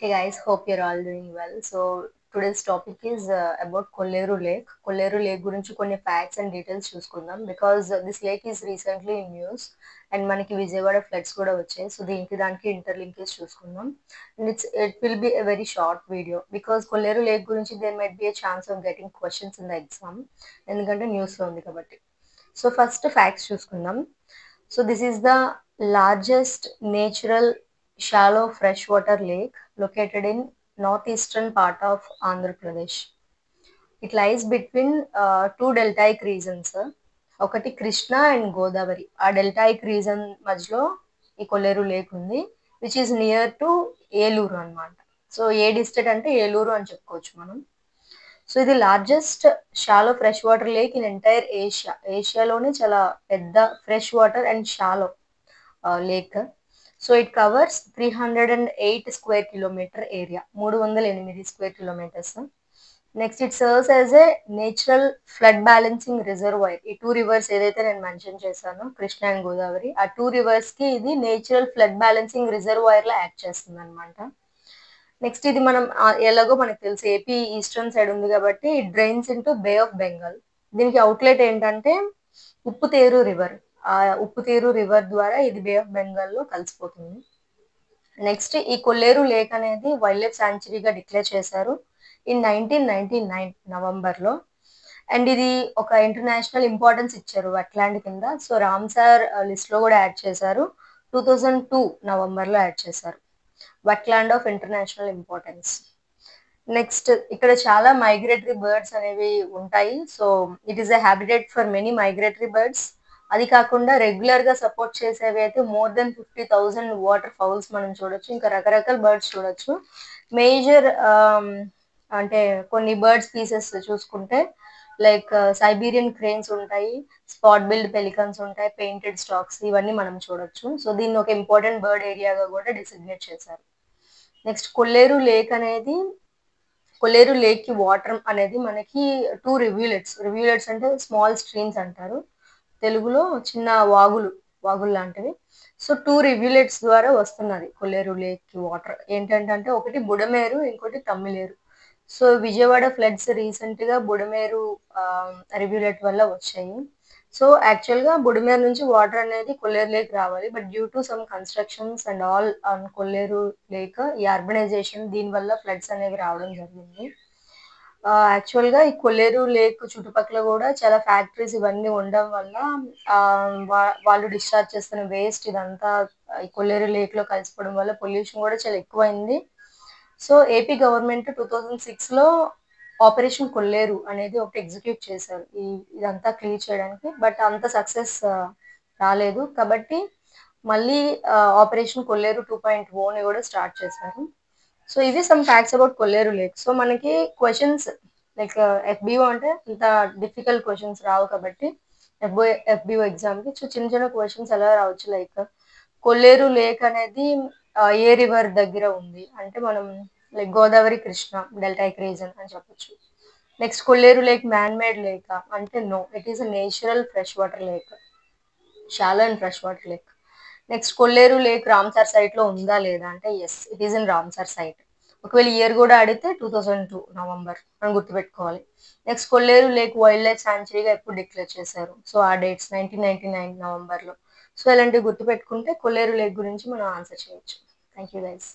Hey guys, hope you're all doing well. So today's topic is about Kolleru Lake. Kolleru Lake గురించి కొన్ని facts and details చూసుకుందాం because this lake is recently in news and మనకి Vijayawada floods కూడా వచ్చాయి. So దీనికి దానికి interlinkage చూసుకుందాం. And it will be a very short video because Kolleru Lake గురించి there might be a chance of getting questions in the exam. ఎందుకంటే news లో ఉంది కాబట్టి. సో ఫస్ట్ ఫ్యాక్ట్స్ చూసుకుందాం. So this is the largest natural shallow freshwater lake located in northeastern part of Andhra Pradesh. It lies between two deltaic regions. ఒకటి Krishna and Godavari. ఆ డెల్టాయిక్ reason మధ్యలో ఈ కొల్లేరు lake ఉంది which is near to Eluru అన్నమాట. So ఏ district అంటే ఏలూరు అని చెప్పుకోవచ్చు మనం. సో ఇది largest shallow fresh water lake in entire Asia. ఏషియాలోనే చాలా పెద్ద fresh water and shallow lake. So it covers 308 square kilometre area, 308 square kilometres. Next it serves as a natural flood balancing reservoir. ఈ two rivers ఏదైతే నేను mention చేశానో Krishna and Godavari, ఆ two reverse కి ఇది నేచురల్ ఫ్లడ్ బ్యాలెన్సింగ్ రిజర్వాయర్ లా act చేస్తుంది అనమాట. Next ఇది మనం ఎలాగో మనకు తెలుసు ఏపీ ఈస్టర్న్ సైడ్ ఉంది కాబట్టి it drains into Bay of Bengal. దీనికి అవుట్లెట్ ఏంటంటే ఉప్పుతేరు రివర్. ఆ ఉప్పుతేరు రివర్ ద్వారా ఇది బే ఆఫ్ బెంగాల్ లో కలిసిపోతుంది. నెక్స్ట్ ఈ కొల్లేరు లేక్ అనేది వైల్డ్ లైఫ్ శాంచురీగా డిక్లేర్ చేశారు ఇన్ 1999 నవంబర్ లో. అండ్ ఇది ఒక ఇంటర్నేషనల్ ఇంపార్టెన్స్ ఇచ్చారు వెట్లాండ్ కింద. సో రామ్సార్ లిస్ట్ లో కూడా యాడ్ చేశారు. 2002 నవంబర్ లో యాడ్ చేశారు wetland of international importance. Next ఇక్కడ చాలా మైగ్రేటరీ బర్డ్స్ అనేవి ఉంటాయి. So it is a habitat for many migratory birds. అది కాకుండా రెగ్యులర్ గా సపోర్ట్ చేసేవి అయితే మోర్ దెన్ 50,000 వాటర్ ఫౌల్స్ మనం చూడొచ్చు. ఇంకా రకరకాల బర్డ్స్ చూడొచ్చు. మేజర్ అంటే కొన్ని బర్డ్ స్పీసెస్ చూసుకుంటే లైక్ సైబీరియన్ క్రేన్స్ ఉంటాయి, స్పాట్ బిల్డ్ పెలికన్స్ ఉంటాయి, పెయింటెడ్ స్టాక్స్, ఇవన్నీ మనం చూడొచ్చు. సో దీన్ని ఒక ఇంపార్టెంట్ బర్డ్ ఏరియాగా కూడా డిసిగ్నేట్ చేశారు. నెక్స్ట్ కొల్లేరు లేక్ అనేది, కొల్లేరు లేక్ కి వాటర్ అనేది మనకి టూ రివ్యూలెట్స్ అంటే స్మాల్ స్ట్రీమ్స్ అంటారు తెలుగులో, చిన్న వాగులు లాంటివి. సో టూ రివ్యూలెట్స్ ద్వారా వస్తున్నది కొల్లేరు లేక్ కి వాటర్. ఏంటంటే ఒకటి బుడమేరు, ఇంకోటి Tammileru. So Vijayawada floods recent గా బుడమేరు రివ్యూలెట్ వల్ల వచ్చాయి. సో యాక్చువల్ గా బుడమేరు నుంచి వాటర్ అనేది కొల్లేరు లేక్ రావాలి, but due to some constructions and all on Kolleru lake, ఈ అర్బనైజేషన్ దీని వల్ల ఫ్లడ్స్ అనేవి రావడం జరిగింది. యాక్చువల్ గా ఈ కొల్లేరు లేక్ చుట్టుపక్కల కూడా చాలా ఫ్యాక్టరీస్ ఇవన్నీ ఉండడం వల్ల వాళ్ళు డిశ్చార్జ్ చేస్తున్న వేస్ట్ ఇదంతా ఈ కొల్లేరు లేక్ లో కలిసిపోవడం వల్ల పొల్యూషన్ కూడా చాలా ఎక్కువైంది. సో ఏపీ గవర్నమెంట్ 2006 లో ఆపరేషన్ కొల్లేరు అనేది ఒకటి ఎగ్జిక్యూట్ చేశారు ఇదంతా క్లియర్ చేయడానికి, బట్ అంత సక్సెస్ రాలేదు. కాబట్టి మళ్ళీ ఆపరేషన్ కొల్లేరు 2.0 ని కూడా స్టార్ట్ చేశారు. సో ఇవి some facts about Kolleru lake. So మనకి క్వశ్చన్స్ లైక్ ఎఫ్బిఓ అంటే ఇంత డిఫికల్ట్ క్వశ్చన్స్ రావు కాబట్టి ఎఫ్బిఓ ఎగ్జామ్ కి సో చిన్న చిన్న క్వశ్చన్స్ ఎలా రావచ్చు, లైక్ కొల్లేరు లేక్ అనేది ఏ రివర్ దగ్గర ఉంది అంటే మనం like Godavari Krishna deltaic region అని చెప్పొచ్చు. Next Kolleru lake man made lake అంటే no, it is a natural fresh water lake, shallow and fresh water lake. Next Kolleru lake Ramsar site లో ఉందా లేదా అంటే yes, it is in Ramsar site. ఒకవేళ year కూడా అడిగితే 2002 నవంబర్ మనం గుర్తుపెట్టుకోవాలి. Next Kolleru lake wild life శాంచురీగా ఎప్పుడు డిక్లేర్ చేశారు, సో ఆ డేట్స్ 1999 నవంబర్ లో. సో ఇలాంటివి గుర్తుపెట్టుకుంటే కొల్లేరు లేక్ గురించి మనం ఆన్సర్ చేయొచ్చు. Thank you guys.